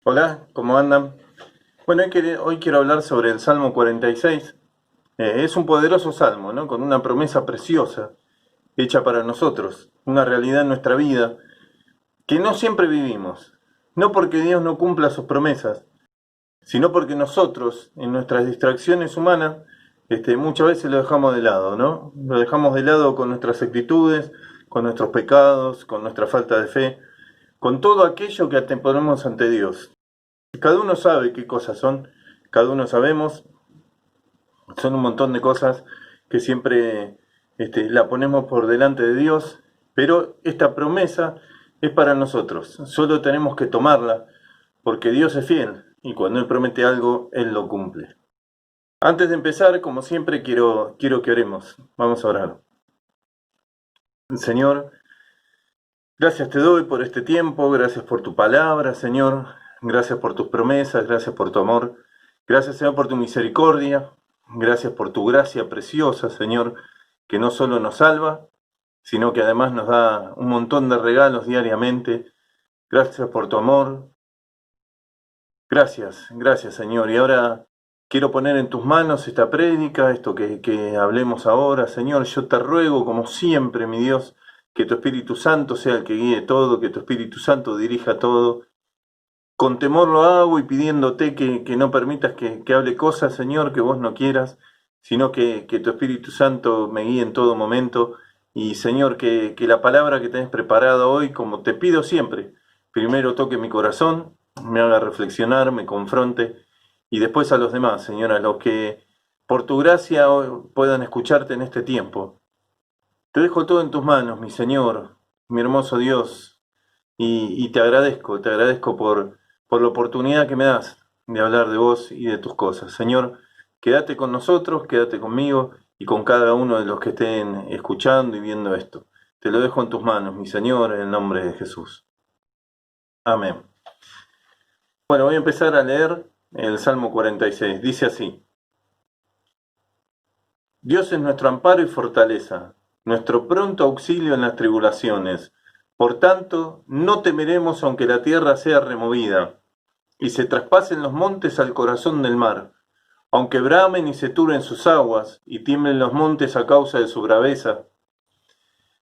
Hola, ¿cómo andan? Bueno, hoy quiero hablar sobre el Salmo 46. Es un poderoso salmo, ¿no? Con una promesa preciosa, hecha para nosotros, una realidad en nuestra vida que no siempre vivimos. No porque Dios no cumpla sus promesas, sino porque nosotros, en nuestras distracciones humanas, muchas veces lo dejamos de lado, ¿no? Lo dejamos de lado con nuestras actitudes, con nuestros pecados, con nuestra falta de fe, con todo aquello que ponemos ante Dios. Cada uno sabe qué cosas son, cada uno sabemos, son un montón de cosas que siempre la ponemos por delante de Dios, pero esta promesa es para nosotros, solo tenemos que tomarla, porque Dios es fiel, y cuando Él promete algo, Él lo cumple. Antes de empezar, como siempre, quiero que oremos. Vamos a orar. Señor, gracias te doy por este tiempo, gracias por tu palabra, Señor, gracias por tus promesas, gracias por tu amor, gracias, Señor, por tu misericordia, gracias por tu gracia preciosa, Señor, que no solo nos salva, sino que además nos da un montón de regalos diariamente. Gracias por tu amor, gracias, Señor. Y ahora quiero poner en tus manos esta prédica, esto que hablemos ahora, Señor. Yo te ruego, como siempre, mi Dios, que tu Espíritu Santo sea el que guíe todo, que tu Espíritu Santo dirija todo. Con temor lo hago y pidiéndote que no permitas que hable cosas, Señor, que vos no quieras, sino que tu Espíritu Santo me guíe en todo momento. Y, Señor, que la palabra que tenés preparada hoy, como te pido siempre, primero toque mi corazón, me haga reflexionar, me confronte, y después a los demás, Señor, a los que por tu gracia hoy puedan escucharte en este tiempo. Te dejo todo en tus manos, mi Señor, mi hermoso Dios, y te agradezco por la oportunidad que me das de hablar de vos y de tus cosas. Señor, quédate con nosotros, quédate conmigo y con cada uno de los que estén escuchando y viendo esto. Te lo dejo en tus manos, mi Señor, en el nombre de Jesús. Amén. Bueno, voy a empezar a leer el Salmo 46. Dice así: Dios es nuestro amparo y fortaleza, nuestro pronto auxilio en las tribulaciones. Por tanto, no temeremos aunque la tierra sea removida y se traspasen los montes al corazón del mar, aunque bramen y se turben sus aguas, y tiemblen los montes a causa de su braveza.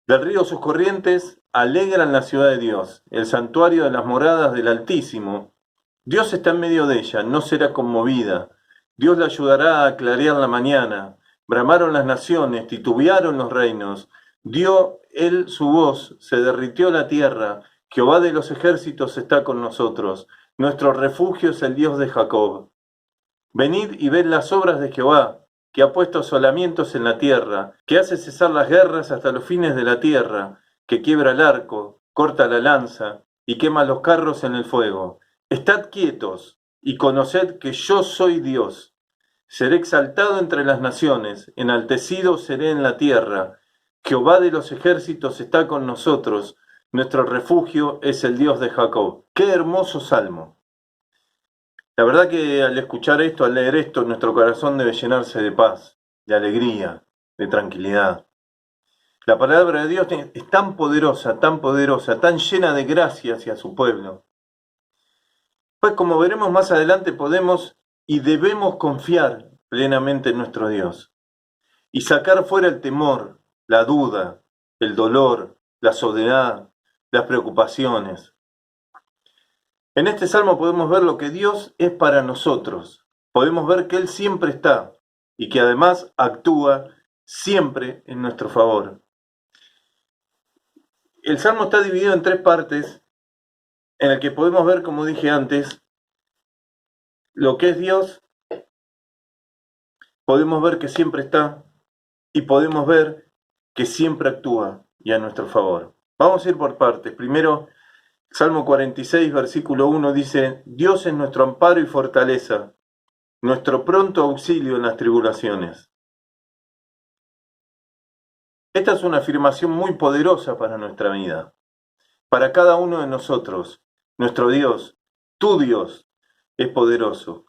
Del río sus corrientes alegran la ciudad de Dios, el santuario de las moradas del Altísimo. Dios está en medio de ella, no será conmovida. Dios la ayudará a clarear la mañana. Bramaron las naciones, titubearon los reinos. Dio él su voz, se derritió la tierra. Jehová de los ejércitos está con nosotros. Nuestro refugio es el Dios de Jacob. Venid y ved las obras de Jehová, que ha puesto asolamientos en la tierra, que hace cesar las guerras hasta los fines de la tierra, que quiebra el arco, corta la lanza y quema los carros en el fuego. Estad quietos y conoced que yo soy Dios. Seré exaltado entre las naciones, enaltecido seré en la tierra. Jehová de los ejércitos está con nosotros, nuestro refugio es el Dios de Jacob. ¡Qué hermoso salmo! La verdad que al escuchar esto, al leer esto, nuestro corazón debe llenarse de paz, de alegría, de tranquilidad. La palabra de Dios es tan poderosa, tan llena de gracia hacia su pueblo. Pues como veremos más adelante, podemos y debemos confiar plenamente en nuestro Dios y sacar fuera el temor, la duda, el dolor, la soledad, las preocupaciones. En este salmo podemos ver lo que Dios es para nosotros. Podemos ver que Él siempre está y que además actúa siempre en nuestro favor. El salmo está dividido en tres partes en el que podemos ver, como dije antes, lo que es Dios, podemos ver que siempre está y podemos ver que siempre actúa y a nuestro favor. Vamos a ir por partes. Primero, Salmo 46, versículo 1 dice: Dios es nuestro amparo y fortaleza, nuestro pronto auxilio en las tribulaciones. Esta es una afirmación muy poderosa para nuestra vida, para cada uno de nosotros. Nuestro Dios, tu Dios, es poderoso.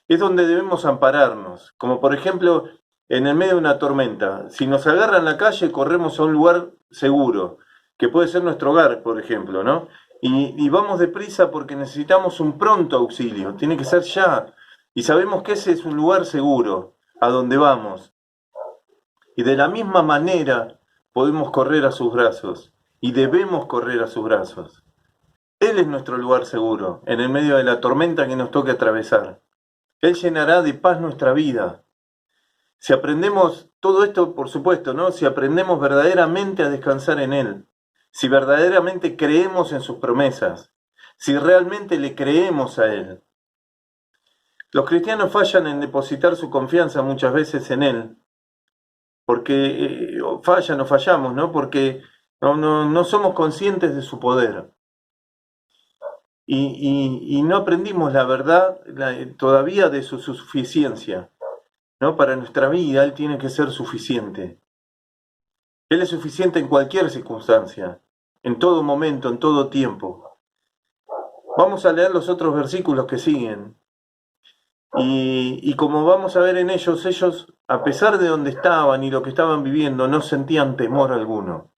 Es donde debemos ampararnos, como por ejemplo en el medio de una tormenta. Si nos agarra en la calle, corremos a un lugar seguro, que puede ser nuestro hogar, por ejemplo, ¿no? Y vamos deprisa porque necesitamos un pronto auxilio, tiene que ser ya. Y sabemos que ese es un lugar seguro, a donde vamos. Y de la misma manera podemos correr a sus brazos, y debemos correr a sus brazos. Él es nuestro lugar seguro, en el medio de la tormenta que nos toque atravesar. Él llenará de paz nuestra vida. Si aprendemos todo esto, por supuesto, ¿no? Si aprendemos verdaderamente a descansar en Él, si verdaderamente creemos en sus promesas, si realmente le creemos a Él. Los cristianos fallan en depositar su confianza muchas veces en Él, porque fallan o fallamos, ¿no? Porque no somos conscientes de su poder. Y no aprendimos la verdad todavía de su suficiencia, ¿no? Para nuestra vida Él tiene que ser suficiente. Él es suficiente en cualquier circunstancia, en todo momento, en todo tiempo. Vamos a leer los otros versículos que siguen. Y como vamos a ver en ellos, a pesar de donde estaban y lo que estaban viviendo, no sentían temor alguno.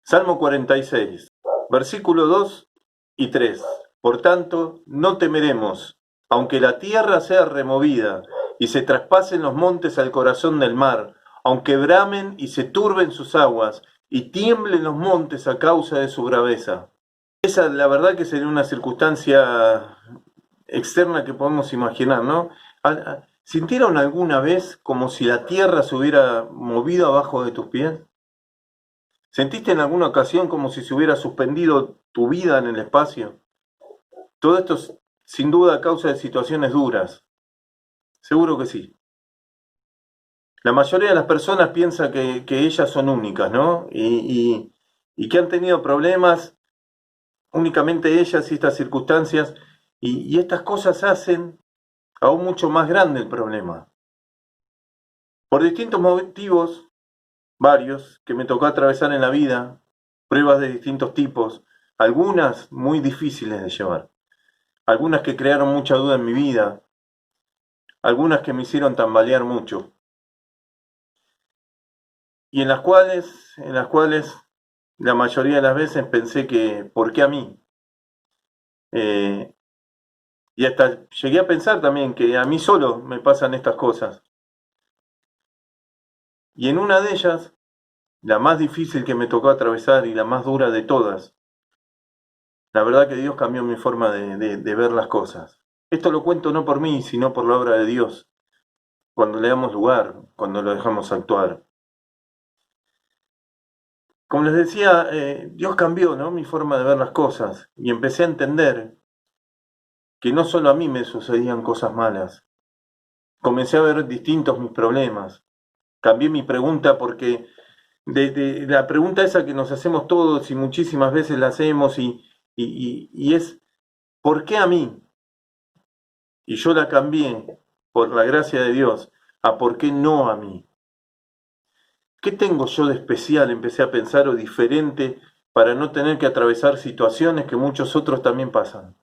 Salmo 46, versículo 2 y 3. Por tanto, no temeremos, aunque la tierra sea removida y se traspasen los montes al corazón del mar, aunque bramen y se turben sus aguas y tiemblen los montes a causa de su braveza. Esa, la verdad, que sería una circunstancia externa que podemos imaginar, ¿no? ¿Sintieron alguna vez como si la tierra se hubiera movido abajo de tus pies? ¿Sentiste en alguna ocasión como si se hubiera suspendido tu vida en el espacio? Todo esto es, sin duda, a causa de situaciones duras. Seguro que sí. La mayoría de las personas piensa que ellas son únicas, ¿no? Y que han tenido problemas únicamente ellas y estas circunstancias. Y estas cosas hacen aún mucho más grande el problema. Por distintos motivos, varios, que me tocó atravesar en la vida, pruebas de distintos tipos, algunas muy difíciles de llevar, algunas que crearon mucha duda en mi vida, algunas que me hicieron tambalear mucho, y en las cuales la mayoría de las veces pensé que, ¿por qué a mí? Y hasta llegué a pensar también que a mí solo me pasan estas cosas. Y en una de ellas, la más difícil que me tocó atravesar y la más dura de todas, la verdad que Dios cambió mi forma de ver las cosas. Esto lo cuento no por mí, sino por la obra de Dios, cuando le damos lugar, cuando lo dejamos actuar. Como les decía, Dios cambió, ¿no?, mi forma de ver las cosas y empecé a entender que no solo a mí me sucedían cosas malas. Comencé a ver distintos mis problemas. Cambié mi pregunta porque de la pregunta esa que nos hacemos todos y muchísimas veces la hacemos y es ¿por qué a mí? Y yo la cambié, por la gracia de Dios, a ¿por qué no a mí? ¿Qué tengo yo de especial, empecé a pensar, o diferente, para no tener que atravesar situaciones que muchos otros también pasan?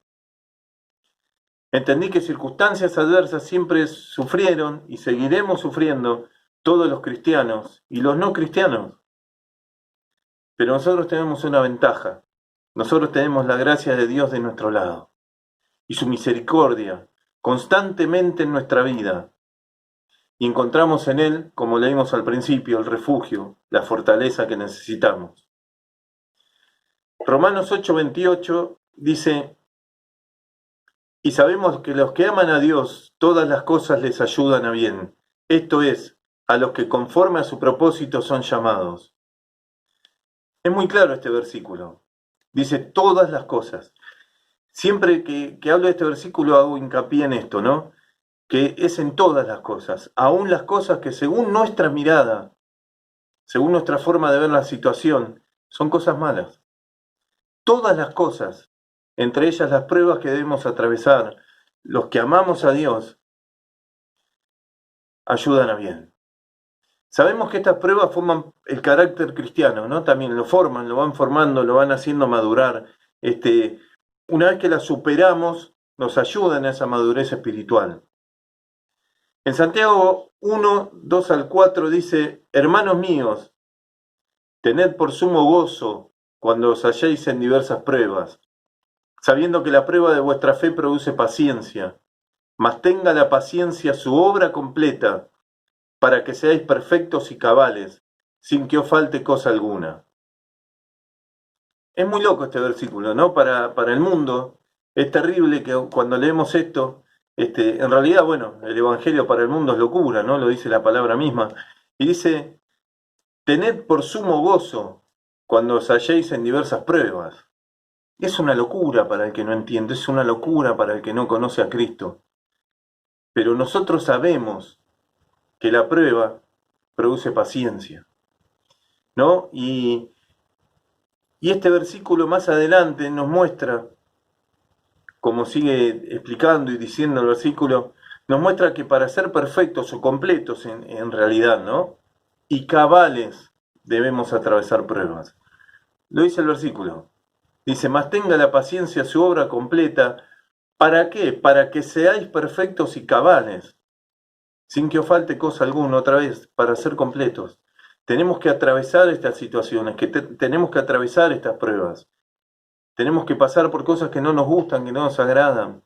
Entendí que circunstancias adversas siempre sufrieron y seguiremos sufriendo todos los cristianos y los no cristianos. Pero nosotros tenemos una ventaja. Nosotros tenemos la gracia de Dios de nuestro lado y su misericordia constantemente en nuestra vida. Y encontramos en Él, como leímos al principio, el refugio, la fortaleza que necesitamos. Romanos 8:28 dice: y sabemos que los que aman a Dios, todas las cosas les ayudan a bien. Esto es, a los que conforme a su propósito son llamados. Es muy claro este versículo. Dice todas las cosas. Siempre que hablo de este versículo hago hincapié en esto, ¿no? Que es en todas las cosas, aún las cosas que según nuestra mirada, según nuestra forma de ver la situación, son cosas malas. Todas las cosas, entre ellas las pruebas que debemos atravesar, los que amamos a Dios, ayudan a bien. Sabemos que estas pruebas forman el carácter cristiano, ¿no? También lo forman, lo van formando, lo van haciendo madurar. Una vez que las superamos, nos ayudan a esa madurez espiritual. En Santiago 1, 2 al 4 dice: hermanos míos, tened por sumo gozo cuando os halléis en diversas pruebas, sabiendo que la prueba de vuestra fe produce paciencia, mas tenga la paciencia su obra completa, para que seáis perfectos y cabales, sin que os falte cosa alguna. Es muy loco este versículo, ¿no? Para el mundo es terrible que cuando leemos esto, en realidad, bueno, el Evangelio para el mundo es locura, ¿no? Lo dice la palabra misma. Y dice, tened por sumo gozo cuando os halléis en diversas pruebas. Es una locura para el que no entiende, es una locura para el que no conoce a Cristo. Pero nosotros sabemos que la prueba produce paciencia, ¿no? Y este versículo más adelante nos muestra, como sigue explicando y diciendo el versículo, nos muestra que para ser perfectos o completos en realidad, ¿no? Y cabales debemos atravesar pruebas. Lo dice el versículo. Dice, mas tenga la paciencia su obra completa. ¿Para qué? Para que seáis perfectos y cabales, sin que os falte cosa alguna, otra vez, para ser completos. Tenemos que atravesar estas situaciones, tenemos que atravesar estas pruebas. Tenemos que pasar por cosas que no nos gustan, que no nos agradan.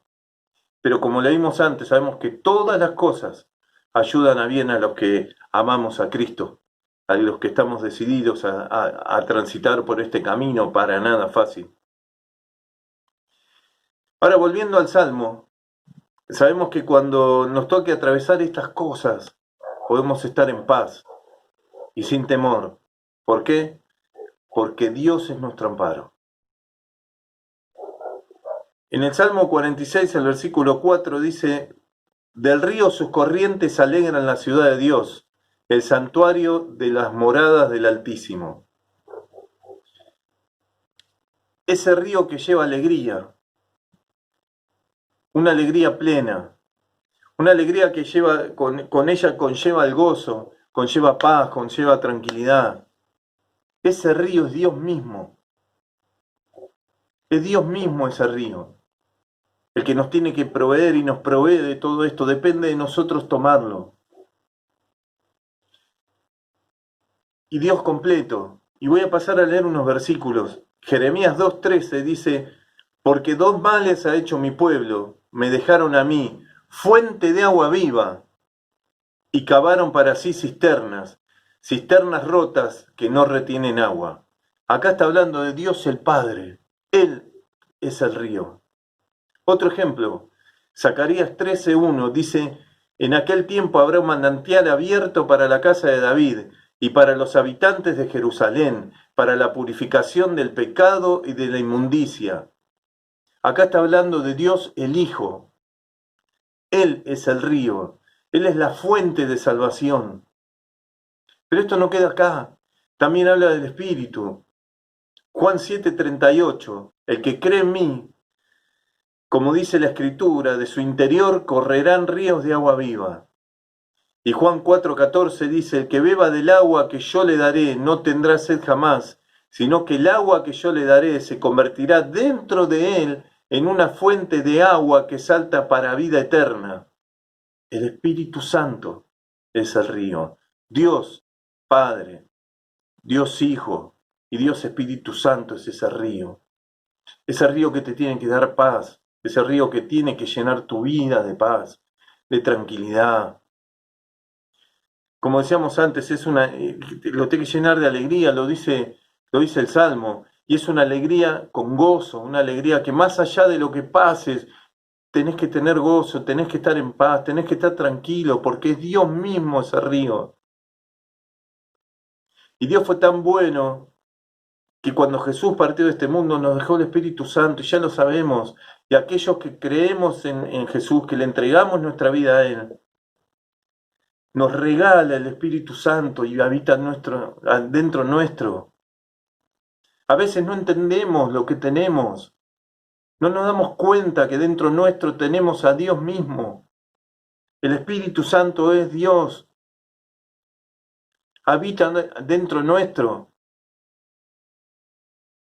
Pero como leímos antes, sabemos que todas las cosas ayudan a bien a los que amamos a Cristo, a los que estamos decididos a transitar por este camino para nada fácil. Ahora, volviendo al Salmo, sabemos que cuando nos toque atravesar estas cosas, podemos estar en paz y sin temor. ¿Por qué? Porque Dios es nuestro amparo. En el Salmo 46, el versículo 4 dice, del río sus corrientes alegran la ciudad de Dios, el santuario de las moradas del Altísimo. Ese río que lleva alegría, una alegría plena, una alegría que lleva, con ella conlleva el gozo, conlleva paz, conlleva tranquilidad. Ese río es Dios mismo. Es Dios mismo ese río. El que nos tiene que proveer y nos provee de todo esto. Depende de nosotros tomarlo. Y Dios completo. Y voy a pasar a leer unos versículos. Jeremías 2:13 dice, porque dos males ha hecho mi pueblo, me dejaron a mí, fuente de agua viva, y cavaron para sí cisternas, cisternas rotas que no retienen agua. Acá está hablando de Dios el Padre. Él es el río. Otro ejemplo, Zacarías 13:1 dice, en aquel tiempo habrá un manantial abierto para la casa de David y para los habitantes de Jerusalén, para la purificación del pecado y de la inmundicia. Acá está hablando de Dios el Hijo. Él es el río, Él es la fuente de salvación. Pero esto no queda acá, también habla del Espíritu. Juan 7:38, el que cree en mí, como dice la Escritura, de su interior correrán ríos de agua viva. Y Juan 4:14 dice, el que beba del agua que yo le daré no tendrá sed jamás, sino que el agua que yo le daré se convertirá dentro de él en una fuente de agua que salta para vida eterna. El Espíritu Santo es el río. Dios Padre, Dios Hijo y Dios Espíritu Santo es ese río. Ese río que te tiene que dar paz, ese río que tiene que llenar tu vida de paz, de tranquilidad. Como decíamos antes, lo tiene que llenar de alegría, lo dice el Salmo, y es una alegría con gozo, una alegría que más allá de lo que pases, tenés que tener gozo, tenés que estar en paz, tenés que estar tranquilo, porque es Dios mismo ese río. Y Dios fue tan bueno que cuando Jesús partió de este mundo nos dejó el Espíritu Santo, y ya lo sabemos, y aquellos que creemos en Jesús, que le entregamos nuestra vida a Él, nos regala el Espíritu Santo y habita dentro nuestro. A veces no entendemos lo que tenemos, no nos damos cuenta que dentro nuestro tenemos a Dios mismo. El Espíritu Santo es Dios, habita dentro nuestro.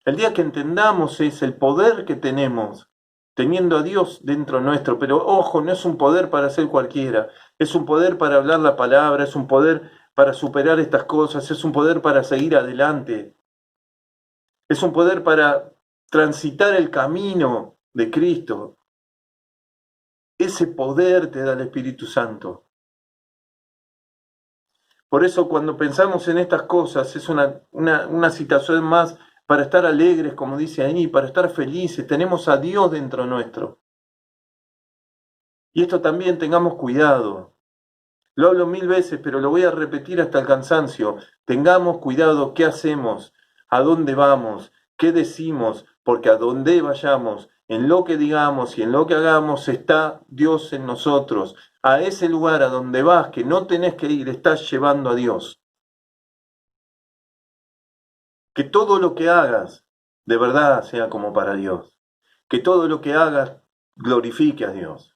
El día que entendamos es el poder que tenemos, teniendo a Dios dentro nuestro, pero ojo, no es un poder para ser cualquiera, es un poder para hablar la palabra, es un poder para superar estas cosas, es un poder para seguir adelante, es un poder para transitar el camino de Cristo. Ese poder te da el Espíritu Santo. Por eso cuando pensamos en estas cosas es una situación más para estar alegres, como dice ahí, para estar felices. Tenemos a Dios dentro nuestro. Y esto también tengamos cuidado. Lo hablo 1000 veces, pero lo voy a repetir hasta el cansancio. Tengamos cuidado qué hacemos, a dónde vamos, qué decimos, porque a donde vayamos, en lo que digamos y en lo que hagamos, está Dios en nosotros. A ese lugar a donde vas, que no tenés que ir, estás llevando a Dios. Que todo lo que hagas, de verdad, sea como para Dios. Que todo lo que hagas, glorifique a Dios.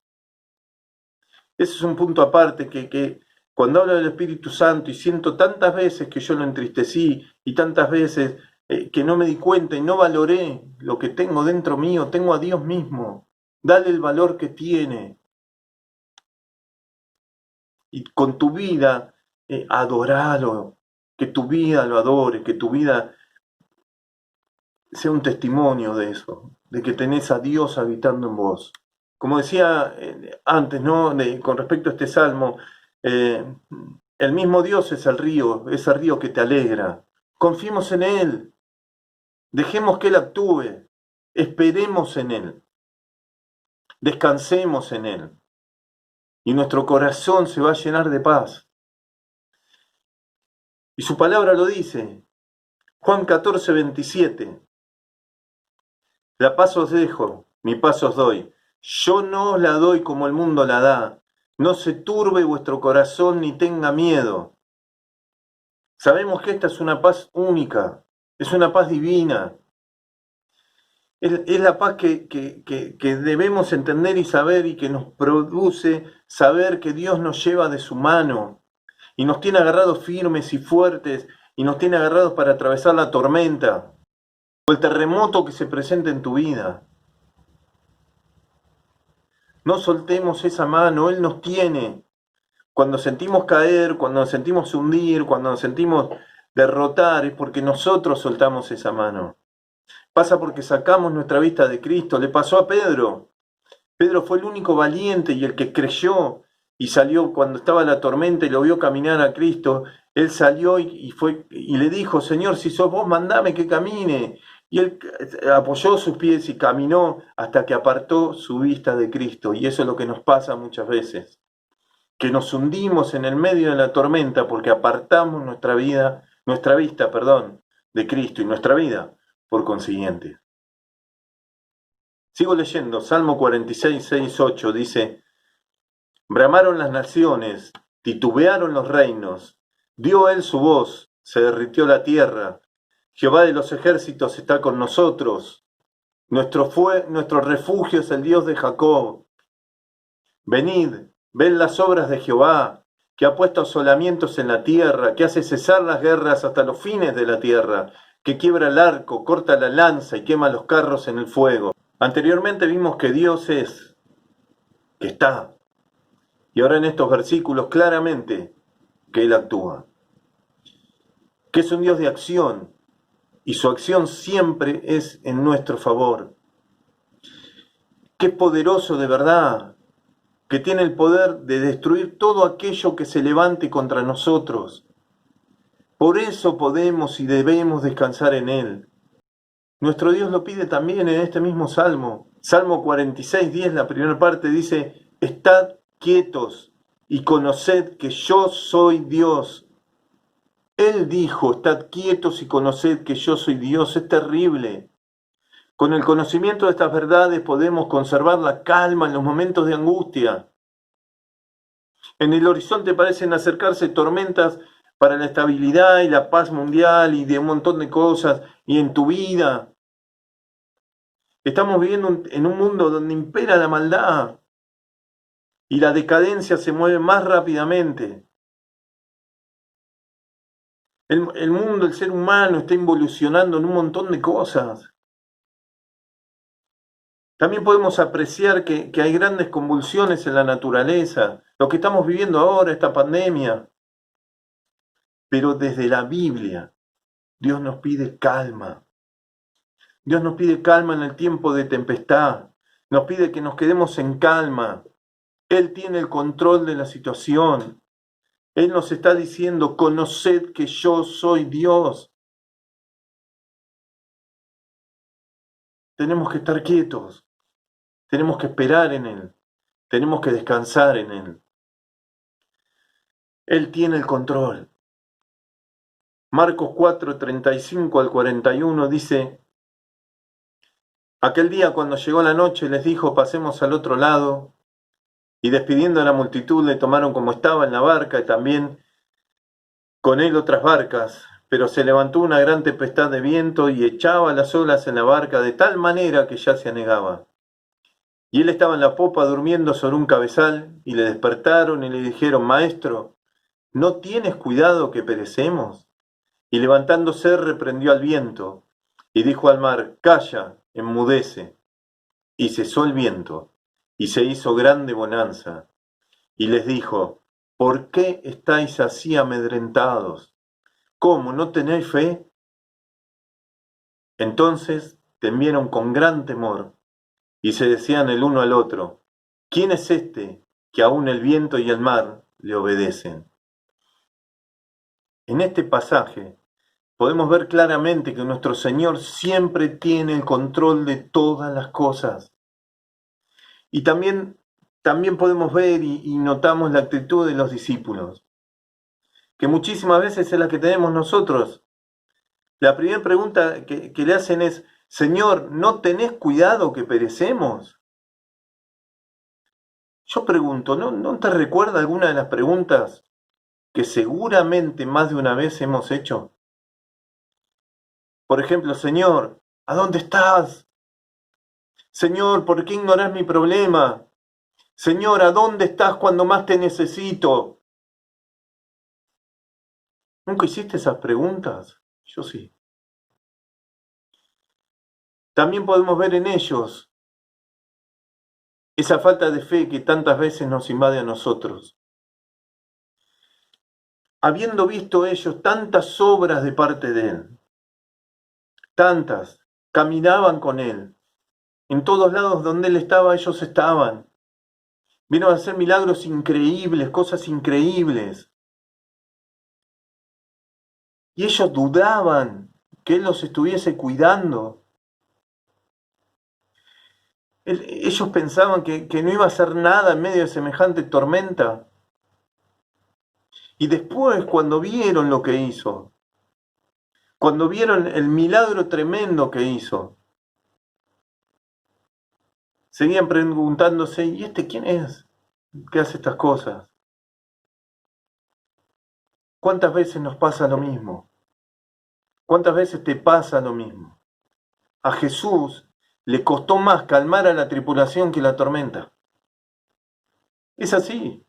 Ese es un punto aparte que cuando hablo del Espíritu Santo y siento tantas veces que yo lo entristecí y tantas veces que no me di cuenta y no valoré lo que tengo dentro mío, tengo a Dios mismo. Dale el valor que tiene. Y con tu vida, adoralo. Que tu vida lo adore, que tu vida sea un testimonio de eso, de que tenés a Dios habitando en vos. Como decía antes, ¿no? Con respecto a este salmo, el mismo Dios es el río, ese río que te alegra. Confiemos en Él, dejemos que Él actúe, esperemos en Él, descansemos en Él, y nuestro corazón se va a llenar de paz. Y su palabra lo dice, Juan 14, 27, la paz os dejo, mi paz os doy. Yo no os la doy como el mundo la da. No se turbe vuestro corazón ni tenga miedo. Sabemos que esta es una paz única, es una paz divina. Es la paz que debemos entender y saber y que nos produce saber que Dios nos lleva de su mano y nos tiene agarrados firmes y fuertes y nos tiene agarrados para atravesar la tormenta o el terremoto que se presente en tu vida. No soltemos esa mano, Él nos tiene. Cuando sentimos caer, cuando nos sentimos hundir, cuando nos sentimos derrotar, es porque nosotros soltamos esa mano. Pasa porque sacamos nuestra vista de Cristo. Le pasó a Pedro. Pedro fue el único valiente y el que creyó y salió cuando estaba la tormenta y lo vio caminar a Cristo. Él salió y le dijo, Señor, si sos vos, mandame que camine. Y él apoyó sus pies y caminó hasta que apartó su vista de Cristo. Y eso es lo que nos pasa muchas veces, que nos hundimos en el medio de la tormenta porque apartamos nuestra vista, de Cristo y nuestra vida, por consiguiente. Sigo leyendo, Salmo 46, 6, 8 dice, bramaron las naciones, titubearon los reinos, dio él su voz, se derritió la tierra, Jehová de los ejércitos está con nosotros, nuestro refugio es el Dios de Jacob. Venid, ved las obras de Jehová, que ha puesto asolamientos en la tierra, que hace cesar las guerras hasta los fines de la tierra, que quiebra el arco, corta la lanza y quema los carros en el fuego. Anteriormente vimos que Dios es, que está, y ahora en estos versículos claramente que Él actúa, que es un Dios de acción, y su acción siempre es en nuestro favor, que es poderoso de verdad, que tiene el poder de destruir todo aquello que se levante contra nosotros. Por eso podemos y debemos descansar en Él. Nuestro Dios lo pide también en este mismo Salmo. Salmo 46, 10, la primera parte dice, estad quietos y conoced que yo soy Dios. Él dijo, estad quietos y conoced que yo soy Dios. Es terrible. Con el conocimiento de estas verdades podemos conservar la calma en los momentos de angustia. En el horizonte parecen acercarse tormentas para la estabilidad y la paz mundial y de un montón de cosas, y en tu vida. Estamos viviendo en un mundo donde impera la maldad y la decadencia se mueve más rápidamente. El mundo, el ser humano está involucionando en un montón de cosas. También podemos apreciar que hay grandes convulsiones en la naturaleza, lo que estamos viviendo ahora, esta pandemia. Pero desde la Biblia, Dios nos pide calma. Dios nos pide calma en el tiempo de tempestad. Nos pide que nos quedemos en calma. Él tiene el control de la situación. Él nos está diciendo, conoced que yo soy Dios. Tenemos que estar quietos. Tenemos que esperar en Él. Tenemos que descansar en Él. Él tiene el control. Marcos 4, 35 al 41 dice, aquel día cuando llegó la noche les dijo, pasemos al otro lado, y despidiendo a la multitud le tomaron como estaba en la barca y también con él otras barcas, pero se levantó una gran tempestad de viento y echaba las olas en la barca de tal manera que ya se anegaba. Y él estaba en la popa durmiendo sobre un cabezal, y le despertaron y le dijeron, Maestro, ¿no tienes cuidado que perecemos? Y levantándose reprendió al viento, y dijo al mar, Calla, enmudece. Y cesó el viento, y se hizo grande bonanza. Y les dijo, ¿por qué estáis así amedrentados? ¿Cómo, no tenéis fe? Entonces temieron con gran temor, y se decían el uno al otro, ¿quién es este que aún el viento y el mar le obedecen? En este pasaje podemos ver claramente que nuestro Señor siempre tiene el control de todas las cosas. Y también podemos ver y notamos la actitud de los discípulos, que muchísimas veces es la que tenemos nosotros. La primera pregunta que le hacen es, Señor, ¿no tenés cuidado que perecemos? Yo pregunto, ¿no te recuerda alguna de las preguntas que seguramente más de una vez hemos hecho? Por ejemplo, Señor, ¿a dónde estás? Señor, ¿por qué ignorás mi problema? Señor, ¿a dónde estás cuando más te necesito? ¿Nunca hiciste esas preguntas? Yo sí. También podemos ver en ellos esa falta de fe que tantas veces nos invade a nosotros. Habiendo visto ellos tantas obras de parte de Él, tantas, caminaban con Él, en todos lados donde Él estaba, ellos estaban. Vieron a hacer milagros increíbles, cosas increíbles. Y ellos dudaban que Él los estuviese cuidando. Ellos pensaban que no iba a hacer nada en medio de semejante tormenta. Y después, cuando vieron lo que hizo, cuando vieron el milagro tremendo que hizo, seguían preguntándose, ¿y este quién es? ¿Qué hace estas cosas? ¿Cuántas veces nos pasa lo mismo? ¿Cuántas veces te pasa lo mismo? A Jesús le costó más calmar a la tripulación que la tormenta. Es así,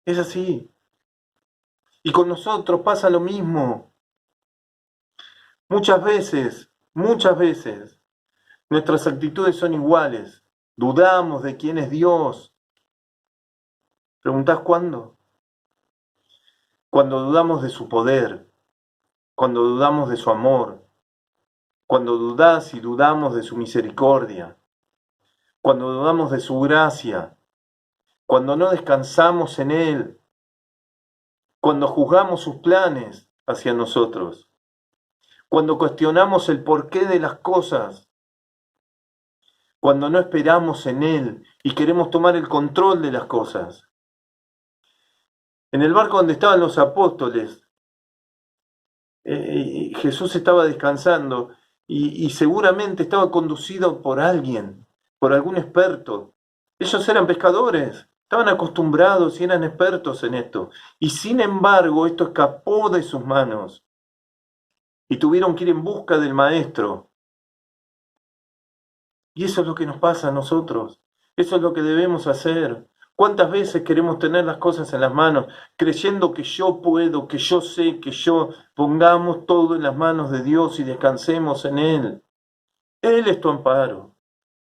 es así. Y con nosotros pasa lo mismo. Muchas veces, nuestras actitudes son iguales. Dudamos de quién es Dios. ¿Preguntás cuándo? Cuando dudamos de su poder, cuando dudamos de su amor, cuando dudás y dudamos de su misericordia, cuando dudamos de su gracia, cuando no descansamos en Él, cuando juzgamos sus planes hacia nosotros, cuando cuestionamos el porqué de las cosas, cuando no esperamos en Él y queremos tomar el control de las cosas. En el barco donde estaban los apóstoles, Jesús estaba descansando y seguramente estaba conducido por alguien, por algún experto. Ellos eran pescadores, estaban acostumbrados y eran expertos en esto. Y sin embargo, esto escapó de sus manos y tuvieron que ir en busca del maestro. Y eso es lo que nos pasa a nosotros. Eso es lo que debemos hacer. ¿Cuántas veces queremos tener las cosas en las manos, creyendo que yo puedo, que yo sé, que yo pongamos todo en las manos de Dios y descansemos en Él? Él es tu amparo,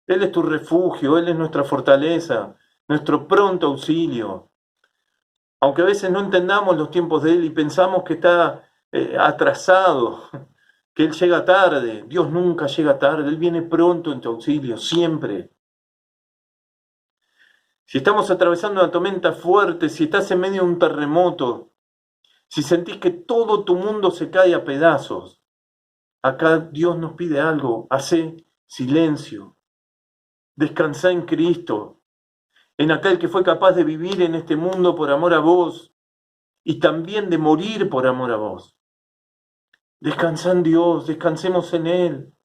Él es tu refugio, Él es nuestra fortaleza, nuestro pronto auxilio. Aunque a veces no entendamos los tiempos de Él y pensamos que está atrasado, que Él llega tarde, Dios nunca llega tarde, Él viene pronto en tu auxilio, siempre. Si estamos atravesando una tormenta fuerte, si estás en medio de un terremoto, si sentís que todo tu mundo se cae a pedazos, acá Dios nos pide algo: hacé silencio, descansá en Cristo, en aquel que fue capaz de vivir en este mundo por amor a vos y también de morir por amor a vos. Descansá en Dios, descansemos en Él.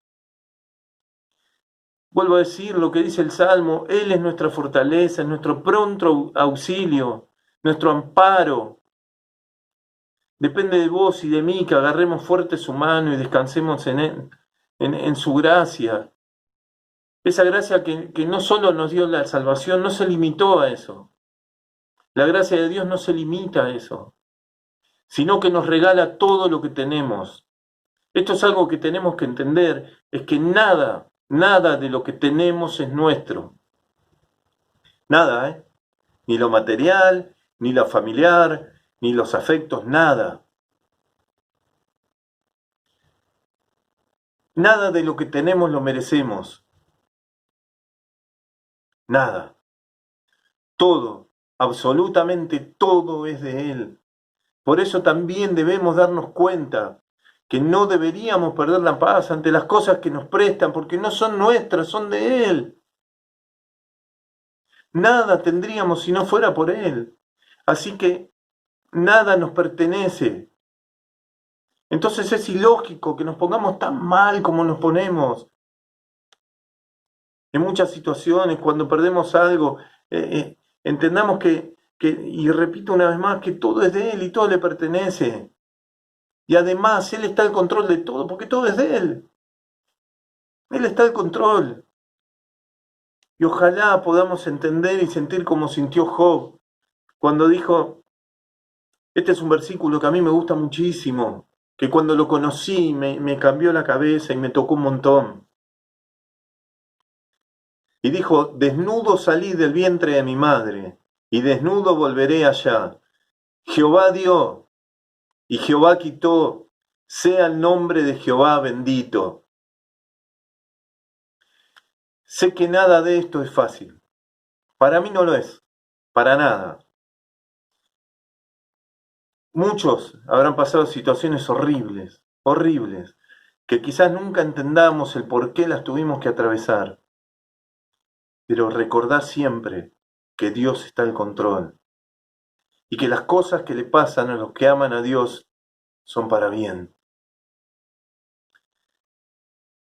Vuelvo a decir lo que dice el Salmo: Él es nuestra fortaleza, es nuestro pronto auxilio, nuestro amparo. Depende de vos y de mí que agarremos fuerte su mano y descansemos en Él, en su gracia. Esa gracia que no solo nos dio la salvación, no se limitó a eso. La gracia de Dios no se limita a eso, sino que nos regala todo lo que tenemos. Esto es algo que tenemos que entender, es que nada de lo que tenemos es nuestro. Nada, ¿eh? Ni lo material, ni lo familiar, ni los afectos, nada. Nada de lo que tenemos lo merecemos. Nada. Todo, absolutamente todo es de Él. Por eso también debemos darnos cuenta que no deberíamos perder la paz ante las cosas que nos prestan, porque no son nuestras, son de Él. Nada tendríamos si no fuera por Él. Así que nada nos pertenece. Entonces es ilógico que nos pongamos tan mal como nos ponemos. En muchas situaciones, cuando perdemos algo, entendamos y repito una vez más, que todo es de Él y todo le pertenece. Y además Él está al control de todo, porque todo es de Él. Él está al control. Y ojalá podamos entender y sentir como sintió Job cuando dijo, este es un versículo que a mí me gusta muchísimo, que cuando lo conocí me cambió la cabeza y me tocó un montón. Y dijo, desnudo salí del vientre de mi madre, y desnudo volveré allá. Jehová dio, y Jehová quitó, sea el nombre de Jehová bendito. Sé que nada de esto es fácil. Para mí no lo es, para nada. Muchos habrán pasado situaciones horribles, horribles, que quizás nunca entendamos el por qué las tuvimos que atravesar. Pero recordá siempre que Dios está al control y que las cosas que le pasan a los que aman a Dios son para bien.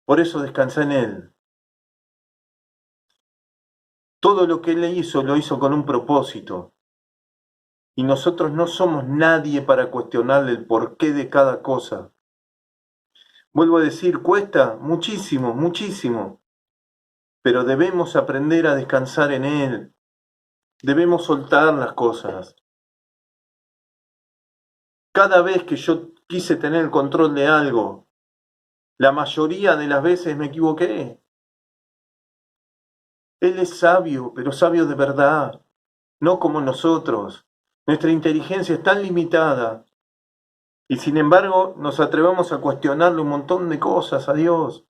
Por eso descansa en Él. Todo lo que Él hizo, lo hizo con un propósito. Y nosotros no somos nadie para cuestionarle el porqué de cada cosa. Vuelvo a decir, cuesta muchísimo, muchísimo. Pero debemos aprender a descansar en Él. Debemos soltar las cosas. Cada vez que yo quise tener el control de algo, la mayoría de las veces me equivoqué. Él es sabio, pero sabio de verdad, no como nosotros. Nuestra inteligencia es tan limitada y sin embargo nos atrevemos a cuestionarle un montón de cosas a Dios.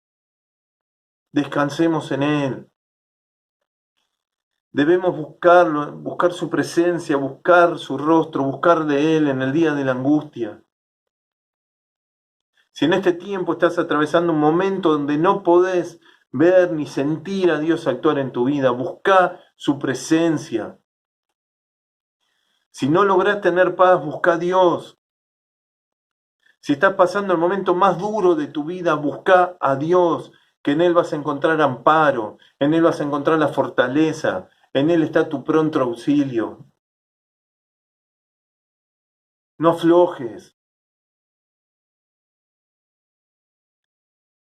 Descansemos en Él. Debemos buscarlo, buscar su presencia, buscar su rostro, buscar de Él en el día de la angustia. Si en este tiempo estás atravesando un momento donde no podés ver ni sentir a Dios actuar en tu vida, busca su presencia. Si no lográs tener paz, busca a Dios. Si estás pasando el momento más duro de tu vida, busca a Dios, que en Él vas a encontrar amparo, en Él vas a encontrar la fortaleza, en Él está tu pronto auxilio. No aflojes.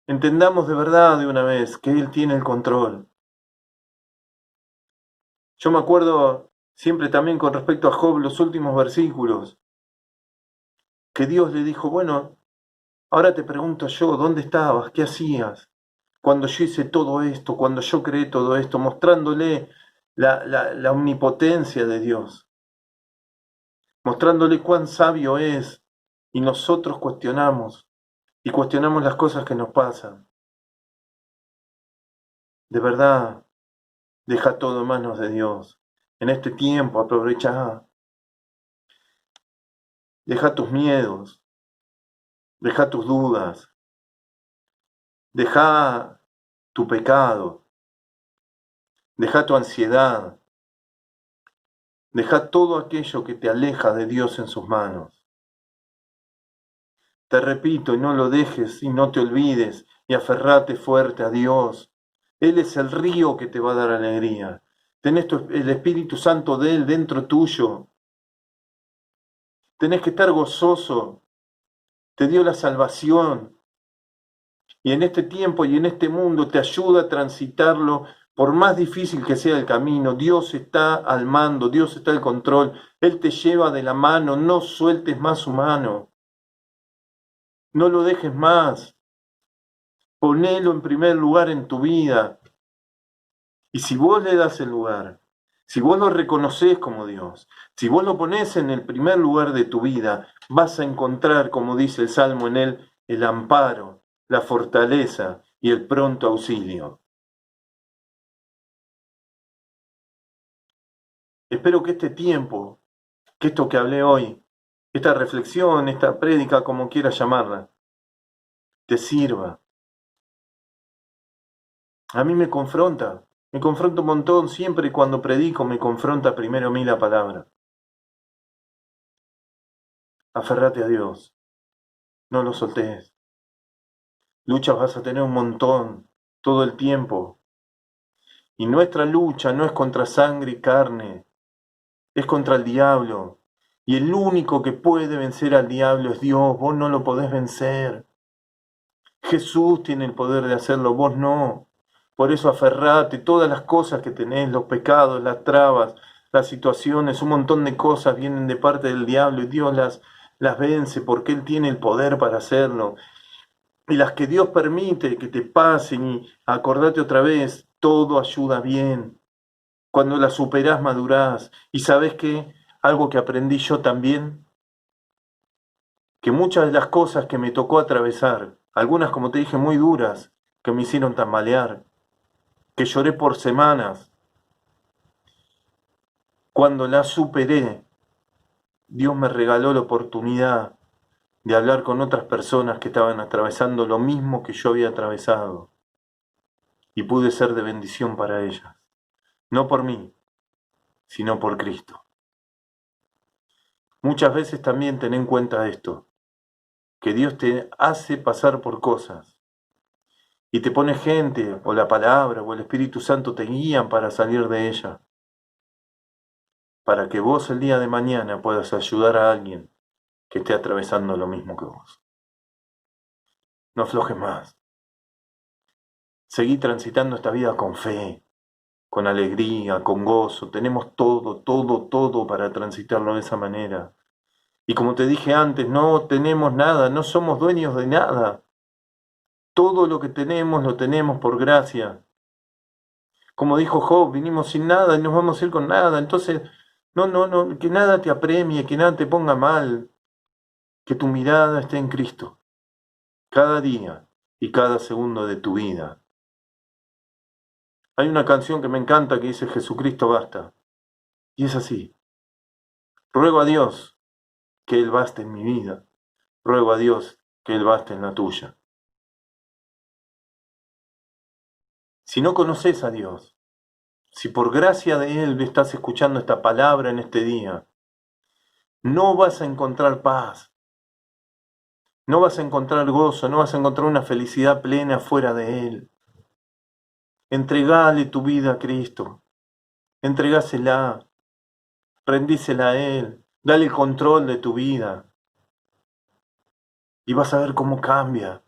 Entendamos de verdad de una vez que Él tiene el control. Yo me acuerdo siempre también con respecto a Job, los últimos versículos, que Dios le dijo, bueno, ahora te pregunto yo, ¿dónde estabas? ¿Qué hacías? Cuando yo hice todo esto, cuando yo creé todo esto, mostrándole la omnipotencia de Dios, mostrándole cuán sabio es, y nosotros cuestionamos, y cuestionamos las cosas que nos pasan. De verdad, deja todo en manos de Dios. En este tiempo aprovecha. Deja tus miedos, deja tus dudas, deja tu pecado, deja tu ansiedad, deja todo aquello que te aleja de Dios en sus manos. Te repito, y no lo dejes y no te olvides, y aferrate fuerte a Dios. Él es el río que te va a dar alegría. Tenés el Espíritu Santo de Él dentro tuyo. Tenés que estar gozoso. Te dio la salvación. Y en este tiempo y en este mundo te ayuda a transitarlo, por más difícil que sea el camino. Dios está al mando, Dios está al control. Él te lleva de la mano, no sueltes más su mano. No lo dejes más. Ponelo en primer lugar en tu vida. Y si vos le das el lugar, si vos lo reconoces como Dios, si vos lo pones en el primer lugar de tu vida, vas a encontrar, como dice el Salmo en él, el amparo, la fortaleza y el pronto auxilio. Espero que este tiempo, que esto que hablé hoy, esta reflexión, esta prédica, como quieras llamarla, te sirva. A mí me confronta un montón, siempre y cuando predico me confronta primero a mí la palabra. Aferrate a Dios, no lo soltés. Luchas vas a tener un montón, todo el tiempo. Y nuestra lucha no es contra sangre y carne, es contra el diablo. Y el único que puede vencer al diablo es Dios, vos no lo podés vencer. Jesús tiene el poder de hacerlo, vos no. Por eso aferrate, todas las cosas que tenés, los pecados, las trabas, las situaciones, un montón de cosas vienen de parte del diablo y Dios las vence porque Él tiene el poder para hacerlo. Y las que Dios permite que te pasen, y acordate otra vez, todo ayuda bien. Cuando las superás, madurás. Y sabés que algo que aprendí yo también, que muchas de las cosas que me tocó atravesar, algunas como te dije muy duras, que me hicieron tambalear, que lloré por semanas, cuando las superé, Dios me regaló la oportunidad de hablar con otras personas que estaban atravesando lo mismo que yo había atravesado. Y pude ser de bendición para ellas. No por mí, sino por Cristo. Muchas veces también ten en cuenta esto, que Dios te hace pasar por cosas y te pone gente, o la palabra, o el Espíritu Santo te guían para salir de ella, para que vos el día de mañana puedas ayudar a alguien que esté atravesando lo mismo que vos. No aflojes más. Seguí transitando esta vida con fe, con alegría, con gozo. Tenemos todo para transitarlo de esa manera. Y como te dije antes, no tenemos nada, no somos dueños de nada. Todo lo que tenemos lo tenemos por gracia. Como dijo Job, vinimos sin nada y nos vamos a ir con nada. Entonces, no, que nada te apremie, que nada te ponga mal. Que tu mirada esté en Cristo, cada día y cada segundo de tu vida. Hay una canción que me encanta que dice Jesucristo basta. Y es así. Ruego a Dios que Él baste en mi vida. Ruego a Dios que Él baste en la tuya. Si no conoces a Dios, si por gracia de Él estás escuchando esta palabra en este día, no vas a encontrar paz, no vas a encontrar gozo, no vas a encontrar una felicidad plena fuera de Él. Entregale tu vida a Cristo, entregásela, rendísela a Él, dale el control de tu vida y vas a ver cómo cambia.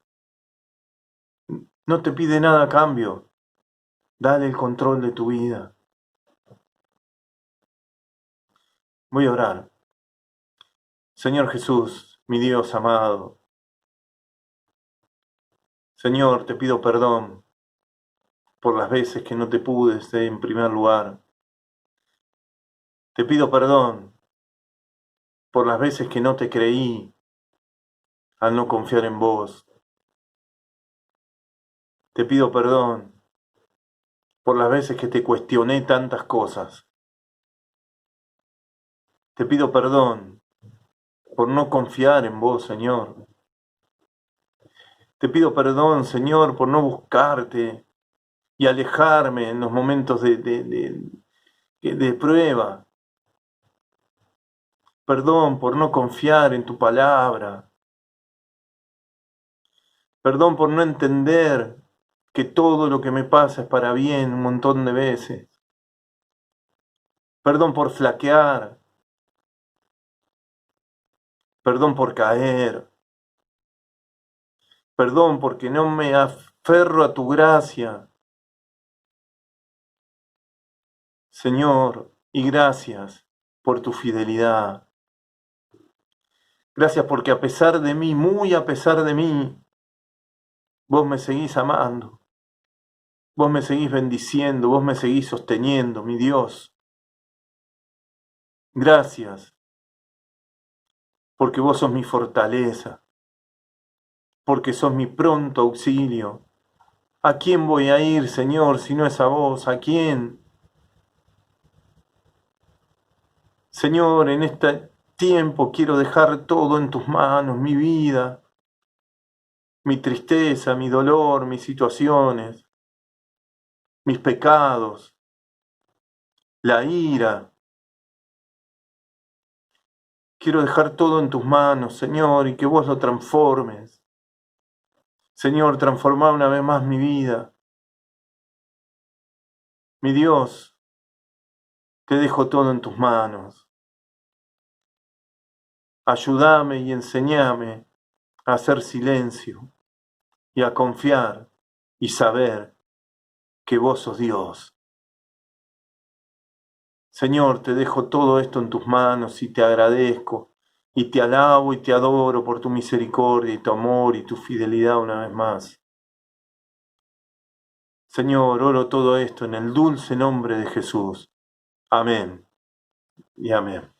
No te pide nada a cambio, dale el control de tu vida. Voy a orar. Señor Jesús, mi Dios amado, Señor, te pido perdón por las veces que no te pude ser en primer lugar. Te pido perdón por las veces que no te creí al no confiar en vos. Te pido perdón por las veces que te cuestioné tantas cosas. Te pido perdón por no confiar en vos, Señor. Te pido perdón, Señor, por no buscarte y alejarme en los momentos de prueba. Perdón por no confiar en tu palabra. Perdón por no entender que todo lo que me pasa es para bien un montón de veces. Perdón por flaquear. Perdón por caer. Perdón porque no me aferro a tu gracia. Señor, y gracias por tu fidelidad. Gracias porque a pesar de mí, muy a pesar de mí, vos me seguís amando. Vos me seguís bendiciendo, vos me seguís sosteniendo, mi Dios. Gracias porque vos sos mi fortaleza, porque sos mi pronto auxilio. ¿A quién voy a ir, Señor, si no es a vos? ¿A quién? Señor, en este tiempo quiero dejar todo en tus manos, mi vida, mi tristeza, mi dolor, mis situaciones, mis pecados, la ira. Quiero dejar todo en tus manos, Señor, y que vos lo transformes. Señor, transforma una vez más mi vida. Mi Dios, te dejo todo en tus manos. Ayúdame y enséñame a hacer silencio y a confiar y saber que vos sos Dios. Señor, te dejo todo esto en tus manos y te agradezco y te alabo y te adoro por tu misericordia y tu amor y tu fidelidad una vez más. Señor, oro todo esto en el dulce nombre de Jesús. Amén y amén.